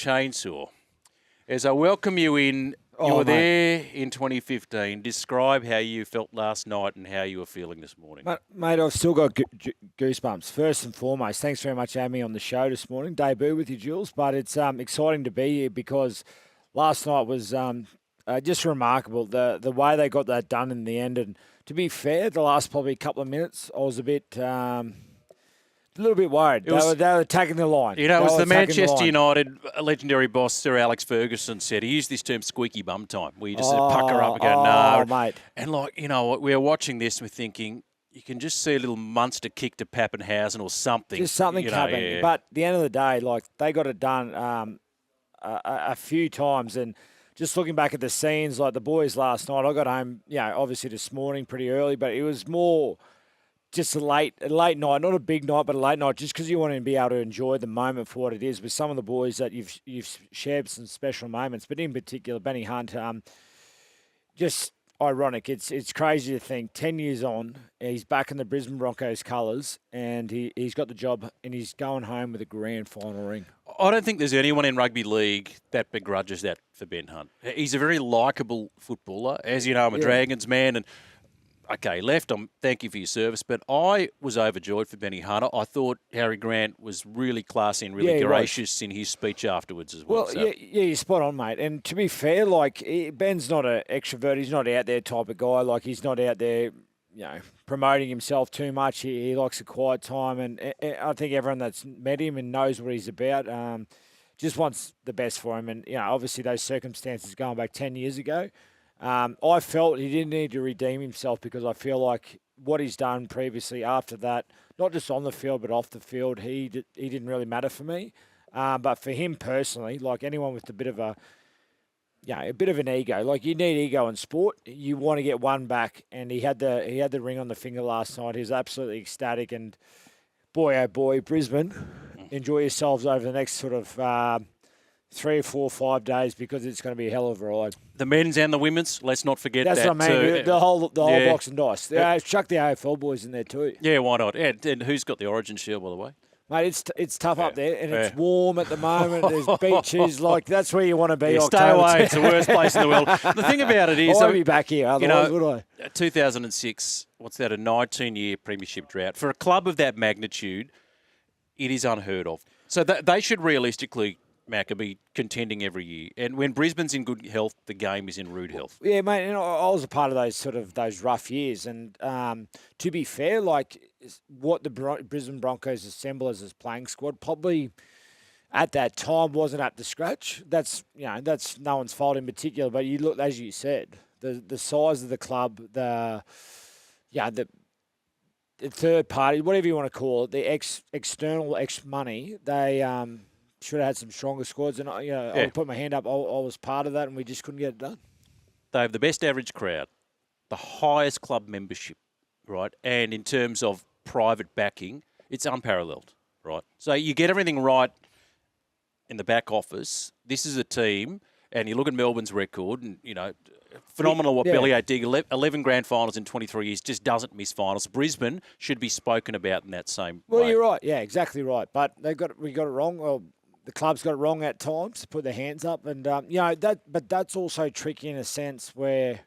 chainsaw. As I welcome you in, you were there in 2015. Describe how you felt last night and how you were feeling this morning. Mate, I've still got goosebumps. First and foremost, thanks very much for having me on the show this morning. Debut with you, Jules, but it's exciting to be here because last night was just remarkable. The way they got that done in the end. And to be fair, the last probably couple of minutes, I was a little bit worried. They were attacking the line. You know, it was the Manchester United legendary boss, Sir Alex Ferguson, said he used this term squeaky bum time, where you just pucker up and go, no. Mate. And like, you know, we were watching this and we're thinking, you can just see a little Munster kick to Pappenhausen or something. Just something coming. Yeah. But at the end of the day, like, they got it done a few times. And just looking back at the scenes, like the boys last night, I got home, obviously this morning pretty early, but it was more just a late night, not a big night, but a late night, just because you want to be able to enjoy the moment for what it is with some of the boys that you've shared some special moments, but in particular, Benny Hunt, just ironic. It's crazy to think 10 years on, he's back in the Brisbane Broncos colours, and he's got the job, and he's going home with a grand final ring. I don't think there's anyone in rugby league that begrudges that for Ben Hunt. He's a very likeable footballer. As you know, I'm a Dragons man, and okay, left. Thank you for your service, but I was overjoyed for Benny Hunt. I thought Harry Grant was really classy and really gracious in his speech afterwards as well. Well, you're spot on, mate. And to be fair, like, Ben's not an extrovert. He's not out there type of guy. Like, he's not out there, promoting himself too much. He likes a quiet time, and I think everyone that's met him and knows what he's about just wants the best for him. And obviously those circumstances going back 10 years ago. I felt he didn't need to redeem himself because I feel like what he's done previously after that, not just on the field but off the field, he didn't really matter for me. But for him personally, like anyone with a bit of an ego, like you need ego in sport. You want to get one back, and he had the ring on the finger last night. He was absolutely ecstatic, and boy, oh boy, Brisbane, enjoy yourselves over the next sort of 3 or 4 or 5 days because it's going to be a hell of a ride. The men's and the women's, let's not forget that. That's what I mean, the whole box and dice. Chuck the AFL boys in there too. Yeah, why not? And who's got the Origin Shield, by the way? Mate, it's tough up there, and it's warm at the moment. There's beaches, like that's where you want to be. Stay away. It's the worst place in the world. The thing about it is, I won't be back here. Otherwise, would I? 2006. What's that? A 19-year premiership drought for a club of that magnitude. It is unheard of. So they should realistically, Macca, be contending every year. And when Brisbane's in good health, the game is in rude health. Yeah, mate, and I was a part of those rough years. And to be fair, like what the Brisbane Broncos assemble as a playing squad probably at that time wasn't up to scratch. That's no one's fault in particular. But you look, as you said, the size of the club, the third party, whatever you want to call it, the external money, they should have had some stronger squads, and I put my hand up. I was part of that, and we just couldn't get it done. They have the best average crowd, the highest club membership, right? And in terms of private backing, it's unparalleled, right? So you get everything right in the back office. This is a team, and you look at Melbourne's record, and phenomenal what Bellier did. 11 grand finals in 23 years, just doesn't miss finals. Brisbane should be spoken about in that same way. Well, you're right. Yeah, exactly right. But we got it wrong. Well, the club's got it wrong at times to put their hands up, and but that's also tricky in a sense where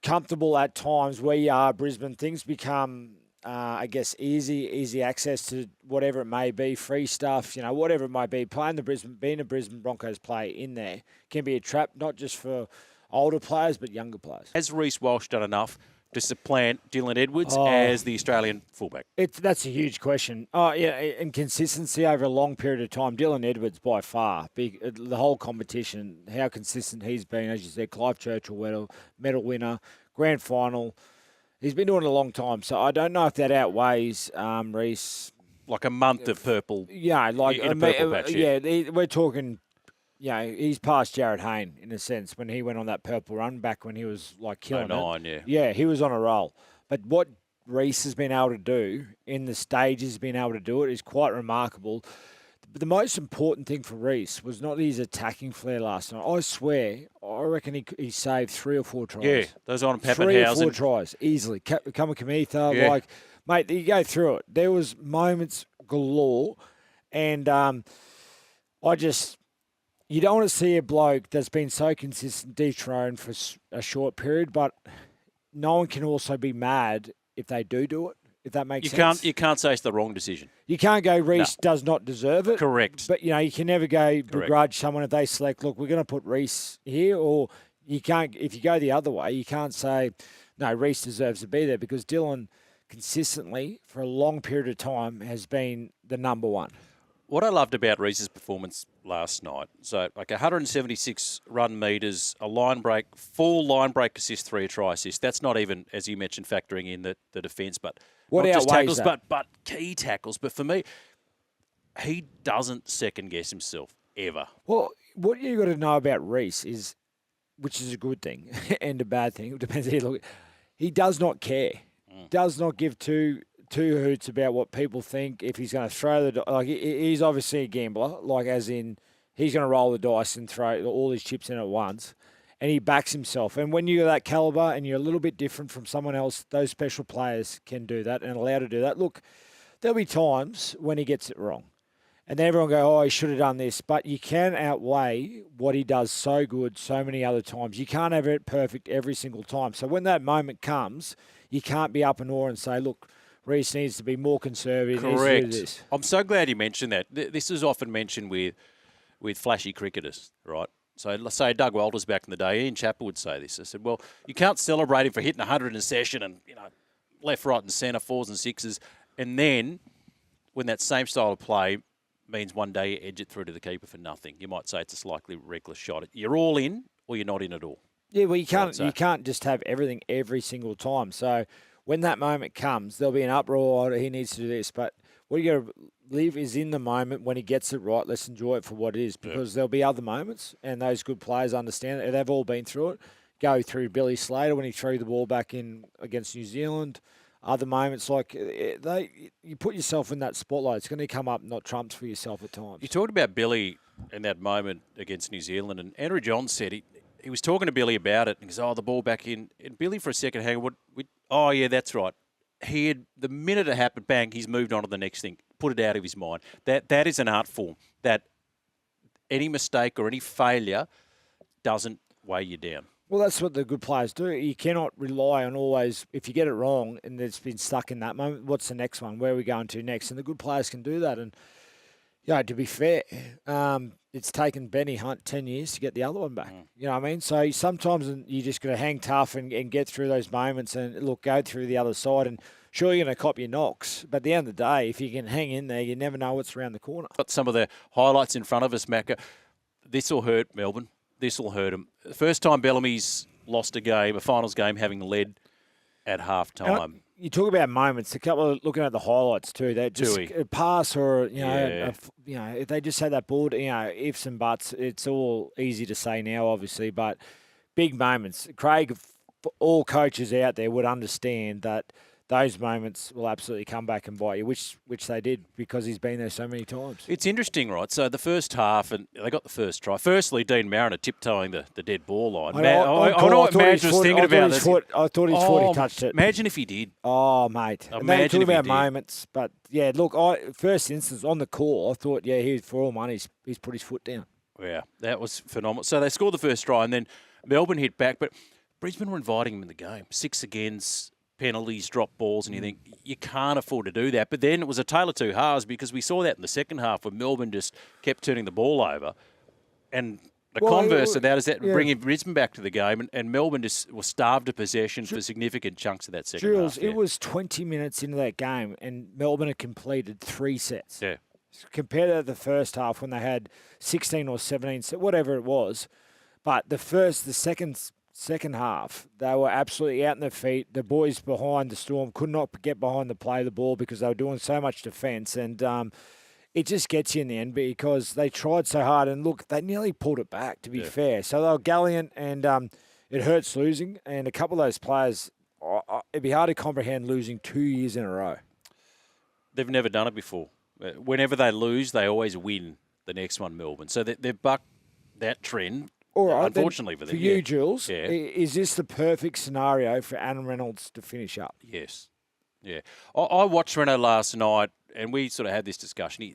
comfortable at times where you are Brisbane, things become I guess easy access to whatever it may be, free stuff, whatever it might be. Being a Brisbane Broncos player in there can be a trap, not just for older players but younger players. Has Reece Walsh done enough to supplant Dylan Edwards as the Australian fullback? That's a huge question. And consistency over a long period of time. Dylan Edwards by far, the whole competition, how consistent he's been, as you said, Clive Churchill medal winner, grand final. He's been doing it a long time, so I don't know if that outweighs Reece. Like a month of purple. Yeah, like in a purple patch. We're talking. He's past Jared Hayne in a sense when he went on that purple run back when he was like killing it. Yeah, he was on a roll. But what Reece has been able to do in the stages, been able to do it is quite remarkable. But the most important thing for Reece was not his attacking flair last night. I swear, I reckon he saved 3 or 4 tries. Yeah, those on Pappenhausen. 3 or 4 tries, easily. Kamikamitha, mate, you go through it. There was moments galore, and You don't want to see a bloke that's been so consistent dethroned for a short period, but no one can also be mad if they do it, if that makes sense. You can't say it's the wrong decision. You can't go, Reece does not deserve it. Correct. But, you can never go begrudge someone if they select, look, we're going to put Reece here, or you can't, if you go the other way, you can't say, no, Reece deserves to be there, because Dylan consistently, for a long period of time, has been the number one. What I loved about Reece's performance last night, so like 176 run metres, a line break, 4 line break assists, 3 try assists. That's not even, as you mentioned, factoring in the defence, but what not just tackles, that? but key tackles. But for me, he doesn't second guess himself ever. Well, what you got to know about Reece is, which is a good thing and a bad thing. It depends how you look. He does not care. Does not give two hoots about what people think. If he's going to throw he's obviously a gambler, like as in he's going to roll the dice and throw all his chips in at once, and he backs himself. And when you're that caliber and you're a little bit different from someone else, those special players can do that and allowed to do that. Look, there'll be times when he gets it wrong, and then everyone go, oh, he should have done this. But you can outweigh what he does so good so many other times. You can't have it perfect every single time. So when that moment comes, you can't be up in awe and say, look, Reece needs to be more conservative. Correct. Needs to do this. I'm so glad you mentioned that. This is often mentioned with flashy cricketers, right? So let's say Doug Walters back in the day, Ian Chappell would say this. I said, well, you can't celebrate him for hitting 100 in a session and, left, right and centre, 4s and 6s. And then when that same style of play means one day you edge it through to the keeper for nothing, you might say it's a slightly reckless shot. You're all in or you're not in at all. Yeah, well, you can't just have everything every single time. So when that moment comes, there'll be an uproar, he needs to do this. But what you got to live is in the moment. When he gets it right, let's enjoy it for what it is, because there'll be other moments, and those good players understand it. They've all been through it. Go through Billy Slater when he threw the ball back in against New Zealand. Other moments, like you put yourself in that spotlight. It's going to come up, not trumps for yourself at times. You talked about Billy in that moment against New Zealand, and Andrew Johns said he was talking to Billy about it, and he goes, the ball back in. And Billy, for a second, oh, yeah, that's right. The minute it happened, bang, he's moved on to the next thing, put it out of his mind. That is an art form, that any mistake or any failure doesn't weigh you down. Well, that's what the good players do. You cannot rely on always, if you get it wrong and it's been stuck in that moment, what's the next one? Where are we going to next? And the good players can do that. And, to be fair, it's taken Benny Hunt 10 years to get the other one back. You know what I mean? So sometimes you just got to hang tough and get through those moments and, go through the other side. And sure, you're going to cop your knocks. But at the end of the day, if you can hang in there, you never know what's around the corner. Got some of the highlights in front of us, Macca. This will hurt Melbourne. This will hurt them. First time Bellamy's lost a finals game, having led at halftime. You talk about moments. A couple of looking at the highlights too. They just a pass or if they just had that board, ifs and buts. It's all easy to say now, obviously, but big moments. Craig, all coaches out there would understand that those moments will absolutely come back and bite you, which they did, because he's been there so many times. It's interesting, right? So the first half, and they got the first try. Firstly, Dean Mariner tiptoeing the dead ball line. I know what Madge was thinking about this. I thought his foot, he touched it. Imagine if he did. Oh, mate. Imagine if he did. Moments. But, yeah, look, first instance on the call, I thought, he, for all money, he's put his foot down. Yeah, that was phenomenal. So they scored the first try, and then Melbourne hit back. But Brisbane were inviting him in the game. 6 against penalties, drop balls, and you think you can't afford to do that. But then it was a tale of two halves, because we saw that in the second half where Melbourne just kept turning the ball over. And the converse of that is that bringing Brisbane back to the game, and Melbourne just was starved of possession for significant chunks of that second half. It was 20 minutes into that game, and Melbourne had completed 3 sets. Yeah. Compared to the first half when they had 16 or 17, whatever it was. But the second half, they were absolutely out in their feet. The boys behind the Storm could not get behind the play of the ball because they were doing so much defence. And it just gets you in the end, because they tried so hard. And, look, they nearly pulled it back, to be fair. So they were gallant, and it hurts losing. And a couple of those players, it'd be hard to comprehend losing 2 years in a row. They've never done it before. Whenever they lose, they always win the next one, Melbourne. So they've bucked that trend. All right, unfortunately for them. For you, Jules, is this the perfect scenario for Adam Reynolds to finish up? Yes. Yeah. I watched Reno last night, and we sort of had this discussion.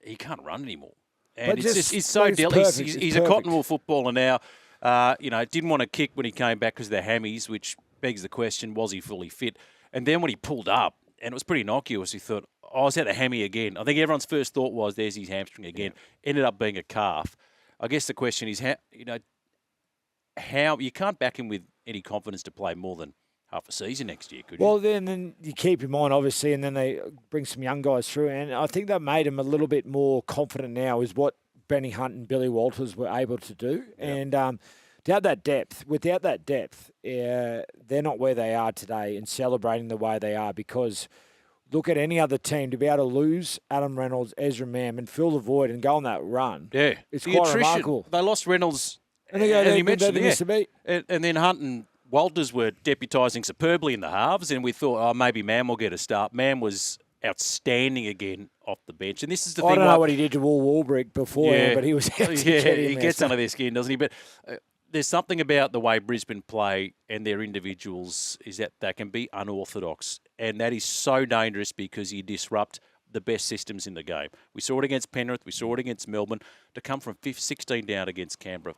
He can't run anymore. And he's so delicate. He's a cotton wool footballer now. Didn't want to kick when he came back because of the hammies, which begs the question, was he fully fit? And then when he pulled up, and it was pretty innocuous, he thought, is that a hammy again? I think everyone's first thought was, there's his hamstring again. Yeah. Ended up being a calf. I guess the question is, how you can't back him with any confidence to play more than half a season next year, could you? Well, then you keep him on, obviously, and then they bring some young guys through. And I think that made him a little bit more confident now is what Benny Hunt and Billy Walters were able to do. Yep. And without that depth, they're not where they are today and celebrating the way they are, because look at any other team to be able to lose Adam Reynolds, Ezra Mam, and fill the void and go on that run. Yeah. It's quite remarkable. They lost Reynolds, and you mentioned and then Hunt and Walters were deputising superbly in the halves, and we thought, maybe Mam will get a start. Mam was outstanding again off the bench, and this is the thing. I don't know what he did to Will Warbrick before, but he was out to get him. He gets under their skin, doesn't he? But there's something about the way Brisbane play and their individuals is that they can be unorthodox, and that is so dangerous because you disrupt the best systems in the game. We saw it against Penrith, we saw it against Melbourne. To come from 16 down against Canberra,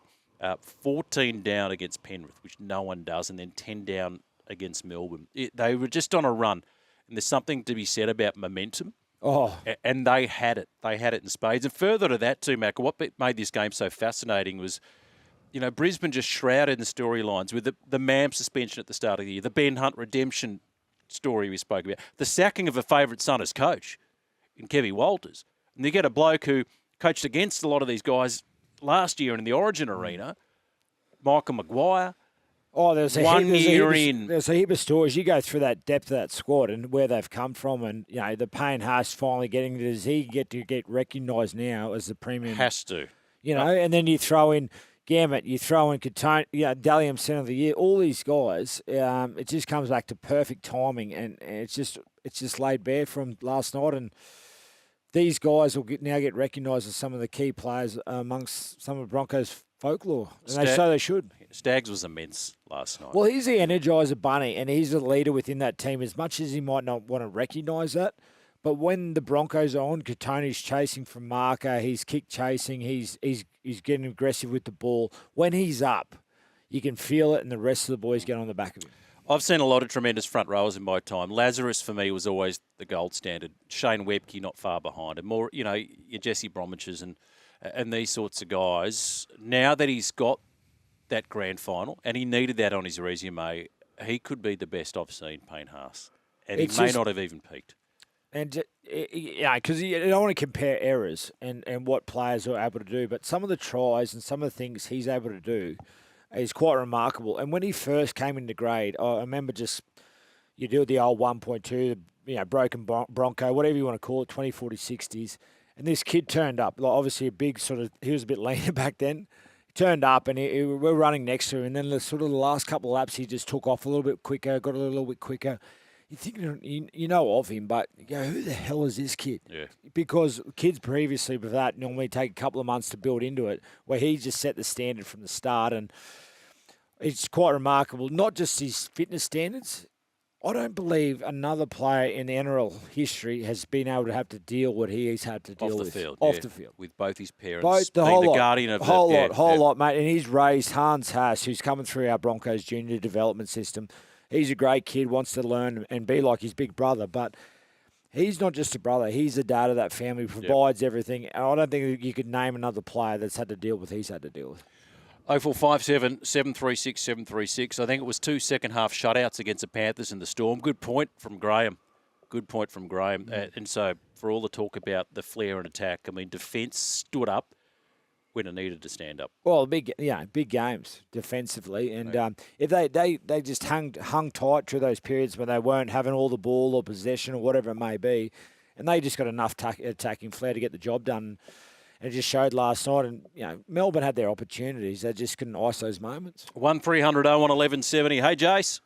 14 down against Penrith, which no one does, and then 10 down against Melbourne. They were just on a run, and there's something to be said about momentum. And they had it. They had it in spades. And further to that too, Mac, what made this game so fascinating was, Brisbane just shrouded in storylines with the Mam suspension at the start of the year, the Ben Hunt redemption story we spoke about, the sacking of a favourite son as coach in Kevy Walters. And you get a bloke who coached against a lot of these guys last year in the Origin arena, Michael Maguire. There's a heap of stories. You go through that depth of that squad and where they've come from, and the Payne Haas finally getting to, does he get recognised now as the premium? Has to. And then you throw in Gammett, you throw in Katone, Dalium Centre of the Year, all these guys. It just comes back to perfect timing, and it's just laid bare from last night, and these guys will now get recognised as some of the key players amongst some of Broncos folklore, and they should. Staggs was immense last night. Well, he's the energizer bunny, and he's the leader within that team, as much as he might not want to recognise that. But when the Broncos are on, Katone's chasing from marker, he's kick chasing, he's getting aggressive with the ball. When he's up, you can feel it, and the rest of the boys get on the back of him. I've seen a lot of tremendous front rowers in my time. Lazarus, for me, was always the gold standard. Shane Webke not far behind. And more, your Jesse Bromwiches and these sorts of guys. Now that he's got that grand final, and he needed that on his resume, he could be the best I've seen, Payne Haas. And he may not have even peaked. And, because you don't want to compare errors and what players are able to do, but some of the tries and some of the things he's able to do is quite remarkable. And when he first came into grade, I remember you do the old 1.2, broken Bronco, whatever you want to call it, 20, 40, 60s. And this kid turned up, obviously a big he was a bit leaner back then. He turned up and we're running next to him. And then the last couple of laps, he just took off a little bit quicker, got a little bit quicker. You think you know of him, but who the hell is this kid? Yeah. Because kids previously with that normally take a couple of months to build into it, where he just set the standard from the start, and it's quite remarkable. Not just his fitness standards. I don't believe another player in the NRL history has been able to have to deal what he's had to deal with off the field. With both his parents, the whole lot, guardian of whole lot, mate. And he's raised Hans Haas, who's coming through our Broncos junior development system. He's a great kid, wants to learn and be like his big brother, but he's not just a brother. He's a dad of that family, provides everything. And I don't think you could name another player that's had to deal with he's had to deal with. 0457 736 736. I think it was 2 second-half shutouts against the Panthers and the Storm. Good point from Graham. And so for all the talk about the flair and attack, I mean, defence stood up when it needed to stand up. Well, big games defensively, and if they just hung tight through those periods when they weren't having all the ball or possession or whatever it may be, and they just got enough attacking flair to get the job done. And it just showed last night, and Melbourne had their opportunities. They just couldn't ice those moments. 1300 01 1170. Hey, Jace.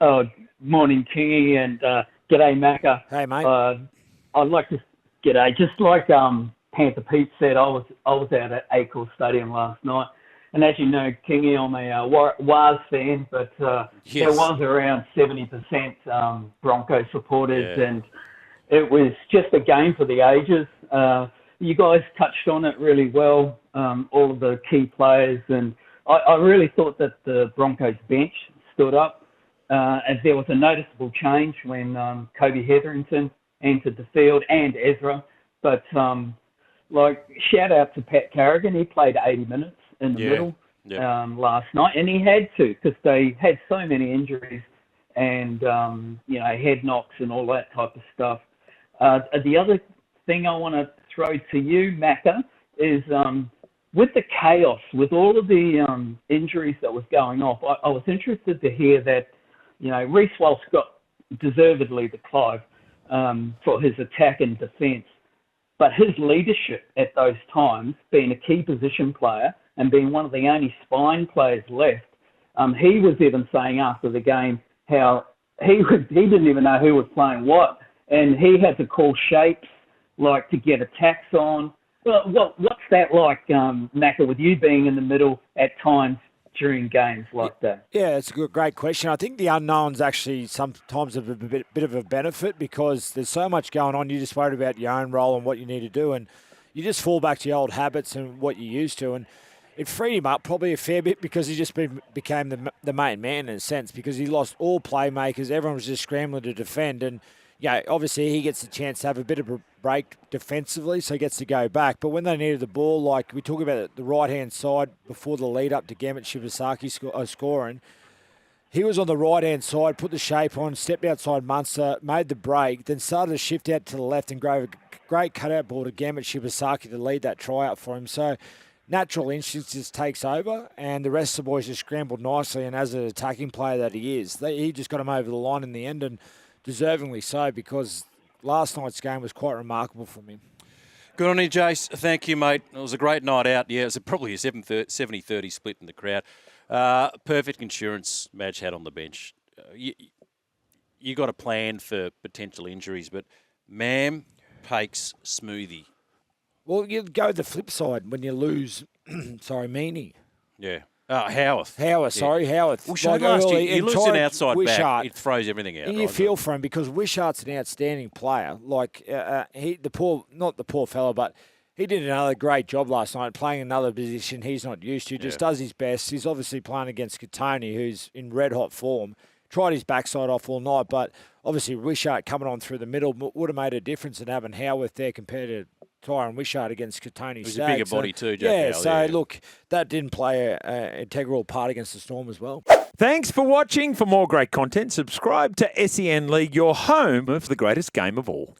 Oh, morning, Kingy, and g'day, Macca. Hey, mate. I'd like to g'day. Just like Panther Pete said, I was out at Acor Stadium last night, and as you know, Kingy, I'm a Waz fan, but there was around 70% Broncos supporters, and it was just a game for the ages. you guys touched on it really well, all of the key players, and I really thought that the Broncos bench stood up, as there was a noticeable change when Kobe Hetherington entered the field and Ezra. But shout out to Pat Carrigan, he played 80 minutes in the middle last night, and he had to because they had so many injuries and head knocks and all that type of stuff. The other thing I want to throw to you, Macca, is with the chaos, with all of the injuries that was going off, I was interested to hear that, Reece Walsh got deservedly the Clive for his attack and defence, but his leadership at those times, being a key position player and being one of the only spine players left, he was even saying after the game how he didn't even know who was playing what, and he had to call shapes to get attacks on. Well, what's that like, Macca, with you being in the middle at times during games like that? Yeah, it's a great question. I think the unknown's actually sometimes a bit of a benefit because there's so much going on. You just worry about your own role and what you need to do, and you just fall back to your old habits and what you're used to. And it freed him up probably a fair bit because he just became the main man in a sense because he lost all playmakers. Everyone was just scrambling to defend, and obviously he gets the chance to have a bit of a break defensively, so he gets to go back. But when they needed the ball, like we talk about the right-hand side before the lead-up to Gamet Shibasaki scoring, he was on the right-hand side, put the shape on, stepped outside Munster, made the break, then started to shift out to the left and drove a great cutout ball to Gamet Shibasaki to lead that try out for him. So natural instinct just takes over, and the rest of the boys just scrambled nicely, and as an attacking player that he is, he just got him over the line in the end, and deservingly so, because last night's game was quite remarkable from him. Good on you, Jace. Thank you, mate. It was a great night out. Yeah, it was probably a 70-30 split in the crowd. Perfect insurance Madge had on the bench. You got a plan for potential injuries, but Mam, Pakes, Smoothie. Well, you go the flip side when you lose, Meany. Yeah. Howarth. Howarth. Well, he loses an outside back. It throws everything out. And you feel for him because Wishart's an outstanding player. Not the poor fella, but he did another great job last night playing another position he's not used to. Just does his best. He's obviously playing against Katoni, who's in red-hot form. Tried his backside off all night, but obviously Wishart coming on through the middle would have made a difference in having Howarth there compared to Tyron Wishart against Katoni. He's a bigger body too, Jack. Look, that didn't play an integral part against the Storm as well. Thanks for watching. For more great content, subscribe to SEN League, your home of the greatest game of all.